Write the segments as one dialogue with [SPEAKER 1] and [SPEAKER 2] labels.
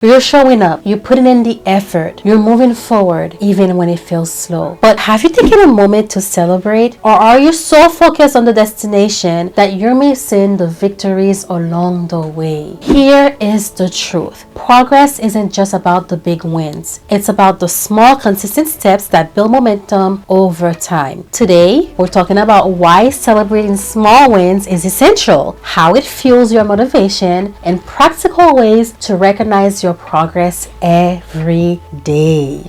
[SPEAKER 1] You're showing up, you're putting in the effort, you're moving forward even when it feels slow. But have you taken a moment to celebrate? Or are you so focused on the destination that you're missing the victories along the way? Here is the truth. Progress isn't just about the big wins. It's about the small, consistent steps that build momentum over time. Today, we're talking about why celebrating small wins is essential, how it fuels your motivation, and practical ways to recognize your progress every day.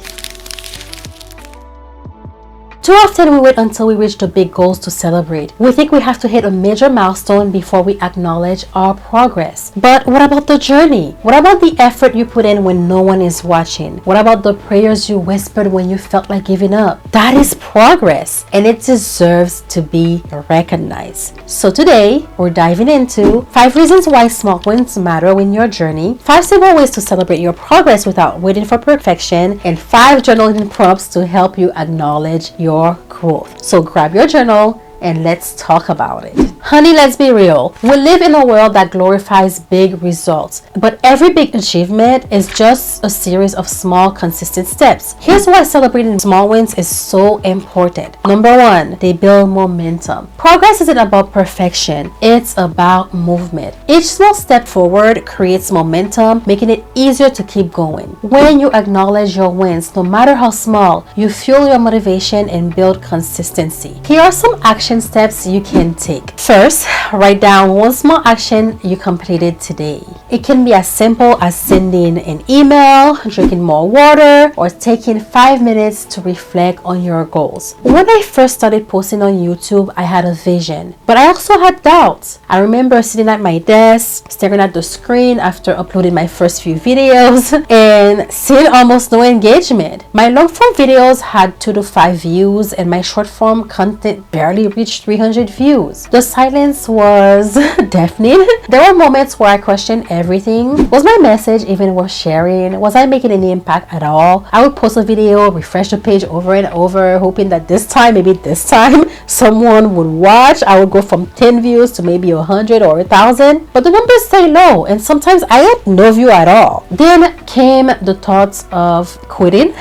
[SPEAKER 1] Too often we wait until we reach the big goals to celebrate. We think we have to hit a major milestone before we acknowledge our progress. But what about the journey? What about the effort you put in when no one is watching? What about the prayers you whispered when you felt like giving up? That is progress, and it deserves to be recognized. So today, we're diving into 5 reasons why small wins matter in your journey, 5 simple ways to celebrate your progress without waiting for perfection, and 5 journaling prompts to help you acknowledge your growth. So grab your journal and let's talk about it. Honey, let's be real. We live in a world that glorifies big results, but every big achievement is just a series of small, consistent steps. Here's why celebrating small wins is so important. Number 1, they build momentum. Progress isn't about perfection, it's about movement. Each small step forward creates momentum, making it easier to keep going. When you acknowledge your wins, no matter how small, you fuel your motivation and build consistency. Here are some action steps you can take. First, write down one small action you completed today. It can be as simple as sending an email, drinking more water, or taking 5 minutes to reflect on your goals. When I first started posting on YouTube, I had a vision, but I also had doubts. I remember sitting at my desk, staring at the screen after uploading my first few videos and seeing almost no engagement. My long form videos had 2 to 5 views and my short form content barely reached 300 views. The silence was deafening. There were moments where I questioned everything. Was my message even worth sharing? Was I making any impact at all? I would post a video, refresh the page over and over, hoping that maybe this time, someone would watch. I would go from 10 views to maybe 100 or 1,000, but the numbers stay low, and sometimes I had no view at all. Then came the thoughts of quitting.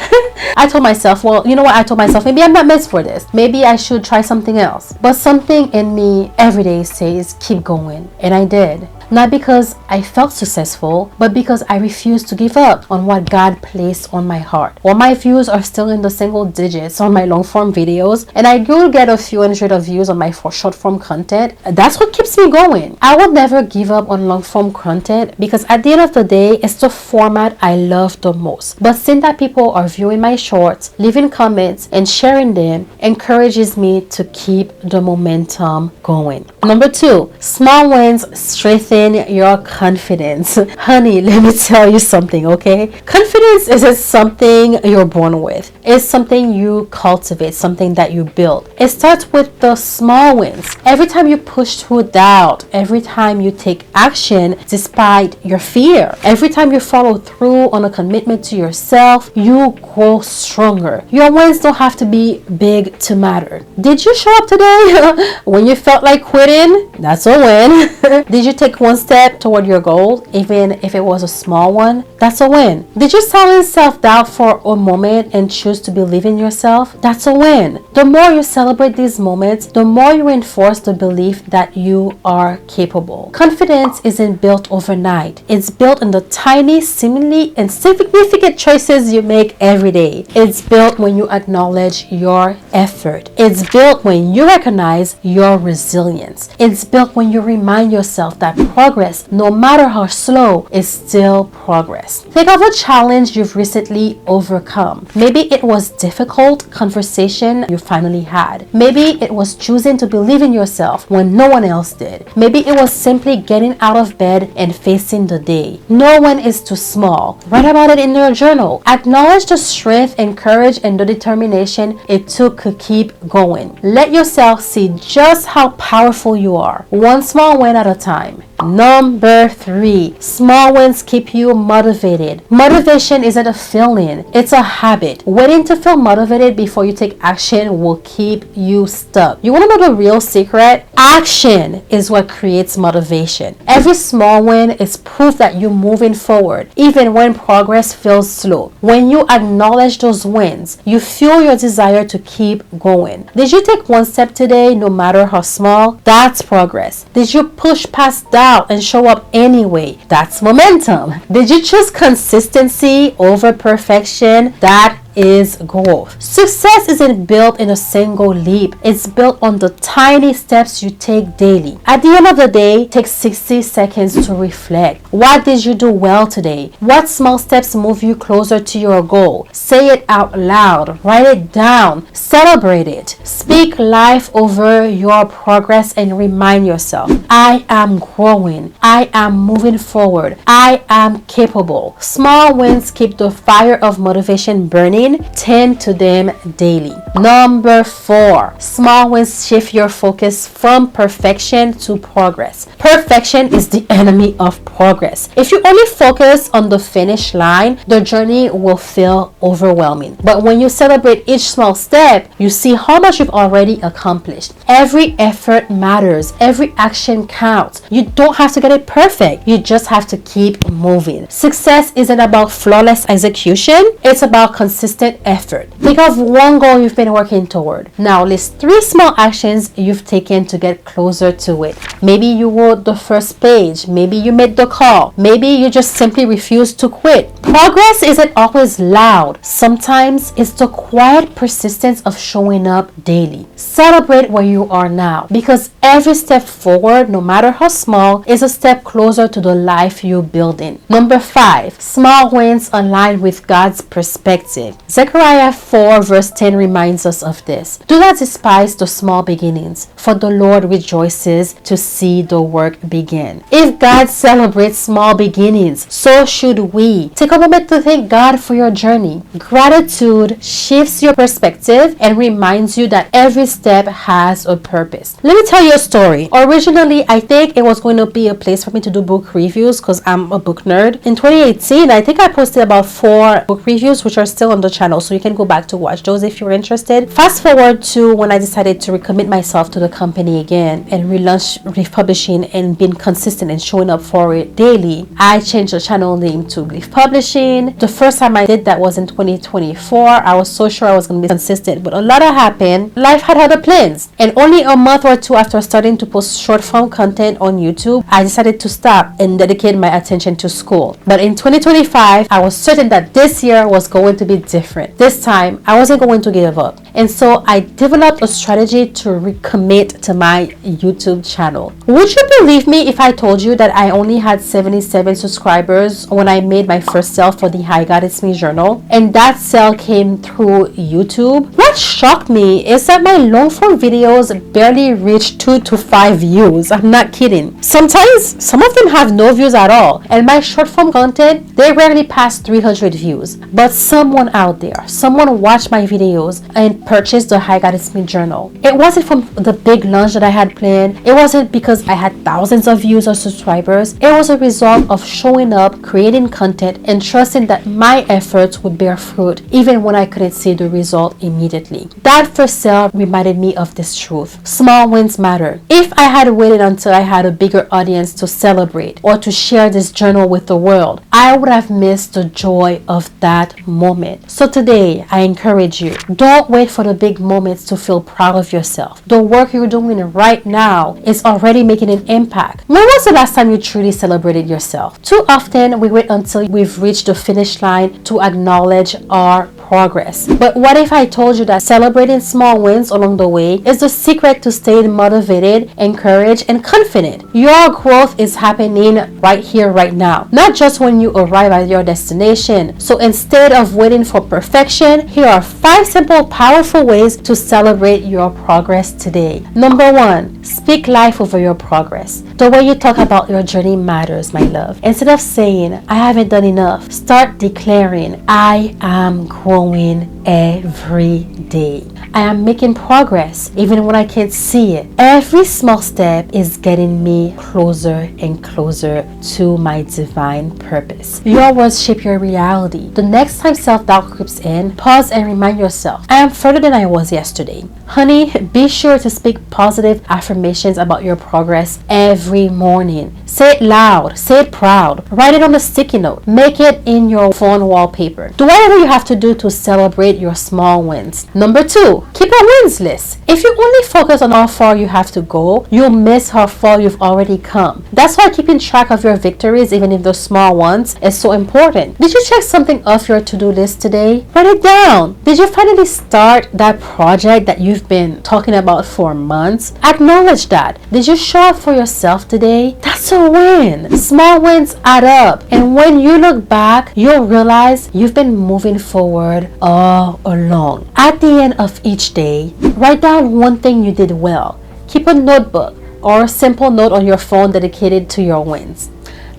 [SPEAKER 1] I told myself, well, you know what? I told myself, maybe I'm not meant for this. Maybe I should try something else. But something in me every day says, keep going. And I did. Not because I felt successful, but because I refused to give up on what God placed on my heart. While my views are still in the single digits on my long form videos, and I do get a few hundred of views on my short form content, that's what keeps me going. I will never give up on long form content because at the end of the day, it's the format I love the most. But seeing that people are viewing my shorts, leaving comments, and sharing them encourages me to keep the momentum going. Number 2, small wins strengthen your confidence. Honey, let me tell you something, okay? Confidence isn't something you're born with. It's something you cultivate, something that you build. It starts with the small wins. Every time you push through doubt, every time you take action despite your fear, every time you follow through on a commitment to yourself, you grow stronger. Your wins don't have to be big to matter. Did you show up today when you felt like quitting? That's a win. Did you take one step toward your goal, even if it was a small one? That's a win. Did you silence self-doubt for a moment and choose to believe in yourself? That's a win. The more you celebrate these moments, the more you reinforce the belief that you are capable. Confidence isn't built overnight. It's built in the tiny, seemingly insignificant choices you make every day. It's built when you acknowledge your effort. It's built when you recognize your resilience. It's built when you remind yourself that progress, no matter how slow, is still progress. Think of a challenge you've recently overcome. Maybe it was difficult conversation you finally had. Maybe it was choosing to believe in yourself when no one else did. Maybe it was simply getting out of bed and facing the day. No one is too small. Write about it in your journal. Acknowledge the strength and courage and the determination it took to keep going. Let yourself see just how powerful you are, one small win at a time. Number 3, small wins keep you motivated. Motivation isn't a feeling, it's a habit. Waiting to feel motivated before you take action will keep you stuck. You want to know the real secret? Action is what creates motivation. Every small win is proof that you're moving forward, even when progress feels slow. When you acknowledge those wins, you fuel your desire to keep going. Did you take one step today, no matter how small? That's progress. Did you push past doubt and show up anyway? That's momentum. Did you choose consistency over perfection? That is growth. Success isn't built in a single leap. It's built on the tiny steps you take daily. At the end of the day, take 60 seconds to reflect. What did you do well today? What small steps move you closer to your goal? Say it out loud. Write it down. Celebrate it. Speak life over your progress and remind yourself, I am growing. I am moving forward. I am capable. Small wins keep the fire of motivation burning. Tend to them daily. Number 4, small wins shift your focus from perfection to progress. Perfection is the enemy of progress. If you only focus on the finish line, the journey will feel overwhelming. But when you celebrate each small step, you see how much you've already accomplished. Every effort matters. Every action counts. You don't have to get it perfect. You just have to keep moving. Success isn't about flawless execution. It's about consistent effort. Think of one goal you've been working toward. Now list 3 small actions you've taken to get closer to it. Maybe you wrote the first page. Maybe you made the call. Maybe you just simply refused to quit. Progress isn't always loud. Sometimes it's the quiet persistence of showing up daily. Celebrate where you are now, because every step forward, no matter how small, is a step closer to the life you're building. Number 5, small wins align with God's perspective. Zechariah 4 verse 10 reminds us of this. Do not despise the small beginnings, for the Lord rejoices to see the work begin. If God celebrates small beginnings, so should we. Take a moment to thank God for your journey. Gratitude shifts your perspective and reminds you that every step has a purpose. Let me tell you a story. Originally, I think it was going to be a place for me to do book reviews because I'm a book nerd. In 2018, I think I posted about 4 book reviews, which are still on the channel, so you can go back to watch those if you're interested. Fast forward to when I decided to recommit myself to the company again and relaunch Leef Publishing and being consistent and showing up for it daily. I changed the channel name to Leef Publishing. The first time I did that was in 2024. I was so sure I was going to be consistent, but a lot happened. Life had other plans, and only a month or 2 after starting to post short form content on YouTube, I decided to stop and dedicate my attention to school. But in 2025, I was certain that this year was going to be different. This time, I wasn't going to give up. And so I developed a strategy to recommit to my YouTube channel. Would you believe me if I told you that I only had 77 subscribers when I made my first sale for the Hi God It's Me journal? And that sale came through YouTube. What shocked me is that my long form videos barely reach 2 to 5 views. I'm not kidding. Sometimes, some of them have no views at all. And my short form content, they rarely pass 300 views. But someone out there, someone watched my videos and purchased the Hi God It's Me journal. It wasn't from the big launch that I had planned. It wasn't because I had thousands of views or subscribers. It was a result of showing up, creating content, and trusting that my efforts would bear fruit even when I couldn't see the result immediately. That first sale reminded me of this truth. Small wins matter. If I had waited until I had a bigger audience to celebrate or to share this journal with the world, I would have missed the joy of that moment. So today, I encourage you, don't wait for the big moments to feel proud of yourself. The work you're doing right now is already making an impact. When was the last time you truly celebrated yourself? Too often, we wait until we've reached the finish line to acknowledge our progress. But what if I told you that celebrating small wins along the way is the secret to staying motivated, encouraged, and confident? Your growth is happening right here, right now, not just when you arrive at your destination. So instead of waiting for perfection, here are 5 simple, powerful ways to celebrate your progress today. Number 1, speak life over your progress. The way you talk about your journey matters, my love. Instead of saying, I haven't done enough, start declaring, I am growing. growing every day. I am making progress even when I can't see it. Every small step is getting me closer and closer to my divine purpose. Your words shape your reality. The next time self-doubt creeps in, pause and remind yourself, I am further than I was yesterday. Honey, be sure to speak positive affirmations about your progress every morning. Say it loud, say it proud, write it on a sticky note, make it in your phone wallpaper. Do whatever you have to do to celebrate your small wins. Number 2, keep a wins list. If you only focus on how far you have to go, you'll miss how far you've already come. That's why keeping track of your victories, even if they're small ones, is so important. Did you check something off your to-do list today? Write it down. Did you finally start that project that you've been talking about for months? Acknowledge that. Did you show up for yourself today? That's a win. Small wins add up, and when you look back, you'll realize you've been moving forward all along. At the end of each day, write down one thing you did well. Keep a notebook or a simple note on your phone dedicated to your wins.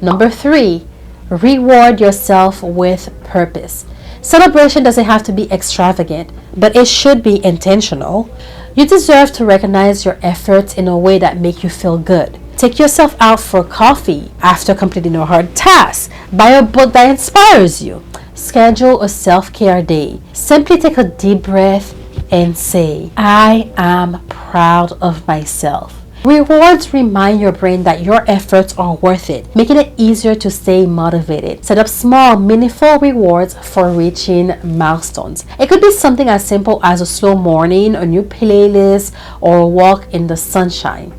[SPEAKER 1] Number 3, reward yourself with purpose. Celebration doesn't have to be extravagant, but it should be intentional. You deserve to recognize your efforts in a way that make you feel good. Take yourself out for coffee after completing a hard task. Buy a book that inspires you. Schedule a self-care day. Simply take a deep breath and say, I am proud of myself. Rewards remind your brain that your efforts are worth it, making it easier to stay motivated. Set up small, meaningful rewards for reaching milestones. It could be something as simple as a slow morning, a new playlist, or a walk in the sunshine.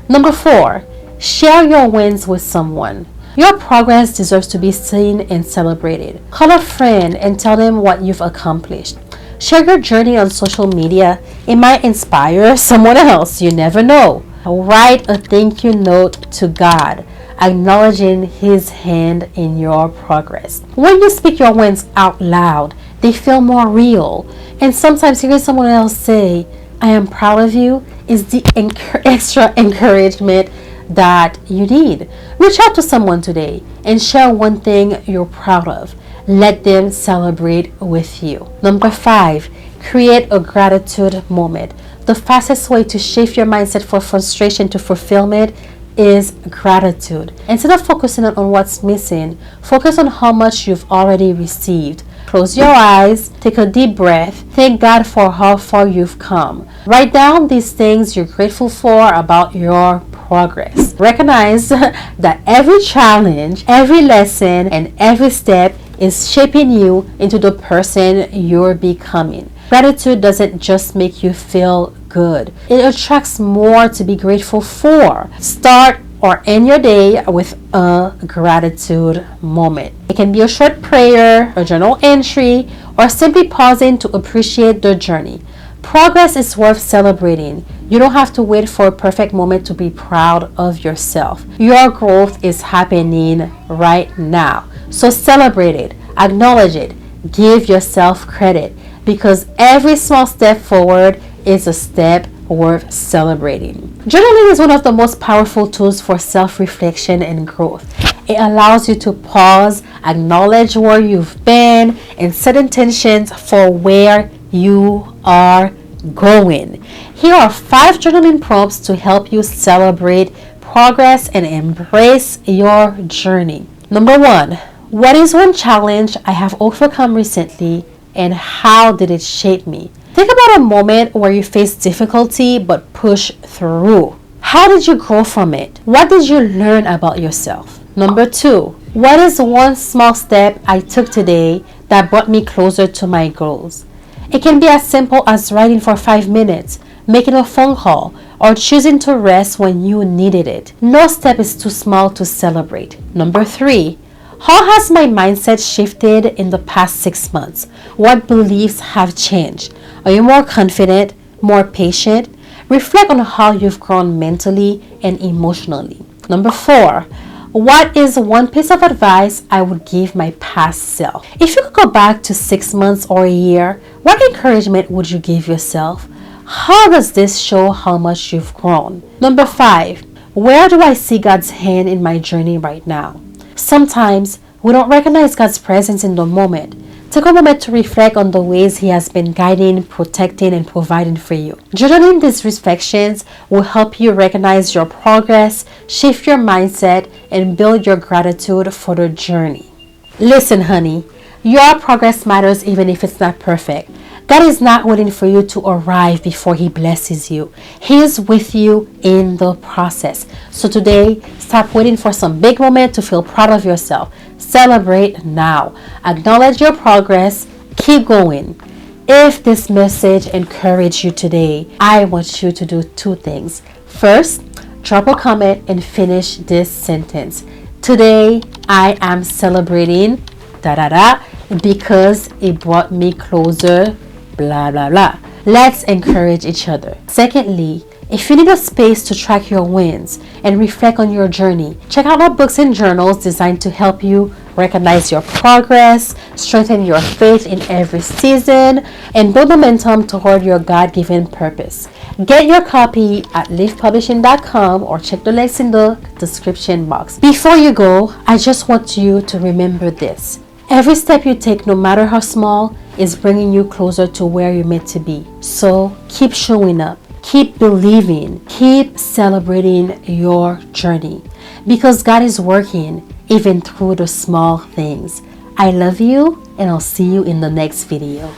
[SPEAKER 1] Number 4, share your wins with someone. Your progress deserves to be seen and celebrated. Call a friend and tell them what you've accomplished. Share your journey on social media. It might inspire someone else. You never know. Write a thank you note to God, acknowledging His hand in your progress. When you speak your wins out loud, they feel more real. And sometimes hearing someone else say, I am proud of you, is the extra encouragement that you need. Reach out to someone today and share one thing you're proud of. Let them celebrate with you. Number 5, create a gratitude moment. The fastest way to shift your mindset from frustration to fulfillment is gratitude. Instead of focusing on what's missing, focus on how much you've already received. Close your eyes, take a deep breath, thank God for how far you've come. Write down these things you're grateful for about your progress. Recognize that every challenge, every lesson, and every step is shaping you into the person you're becoming. Gratitude doesn't just make you feel good. It attracts more to be grateful for. Start or end your day with a gratitude moment. It can be a short prayer, a journal entry, or simply pausing to appreciate the journey. Progress is worth celebrating. You don't have to wait for a perfect moment to be proud of yourself. Your growth is happening right now. So celebrate it, acknowledge it, give yourself credit, because every small step forward is a step worth celebrating. Journaling is one of the most powerful tools for self-reflection and growth. It allows you to pause, acknowledge where you've been, and set intentions for where you are going. Here are 5 journaling prompts to help you celebrate progress and embrace your journey. Number 1, what is one challenge I have overcome recently, and how did it shape me? Think about a moment where you faced difficulty but pushed through. How did you grow from it? What did you learn about yourself? Number 2, what is one small step I took today that brought me closer to my goals? It can be as simple as writing for 5 minutes, making a phone call, or choosing to rest when you needed it. No step is too small to celebrate. Number 3, how has my mindset shifted in the past 6 months? What beliefs have changed? Are you more confident, more patient? Reflect on how you've grown mentally and emotionally. Number 4, what is one piece of advice I would give my past self? If you could go back to 6 months or a year, what encouragement would you give yourself? How does this show how much you've grown? Number 5, where do I see God's hand in my journey right now? Sometimes we don't recognize God's presence in the moment. Take a moment to reflect on the ways He has been guiding, protecting, and providing for you. Journaling these reflections will help you recognize your progress, shift your mindset, and build your gratitude for the journey. Listen, honey, your progress matters even if it's not perfect. God is not waiting for you to arrive before He blesses you. He is with you in the process. So today, stop waiting for some big moment to feel proud of yourself. Celebrate now. Acknowledge your progress. Keep going. If this message encouraged you today, I want you to do two things. First, drop a comment and finish this sentence. Today, I am celebrating because it brought me closer, blah blah blah. Let's encourage each other. Secondly, if you need a space to track your wins and reflect on your journey, check out our books and journals designed to help you recognize your progress, strengthen your faith in every season, and build momentum toward your God-given purpose. Get your copy at leefpublishing.com or check the links in the description box. Before you go, I just want you to remember this. Every step you take, no matter how small, is bringing you closer to where you're meant to be. So keep showing up, keep believing, keep celebrating your journey, because God is working even through the small things. I love you, and I'll see you in the next video.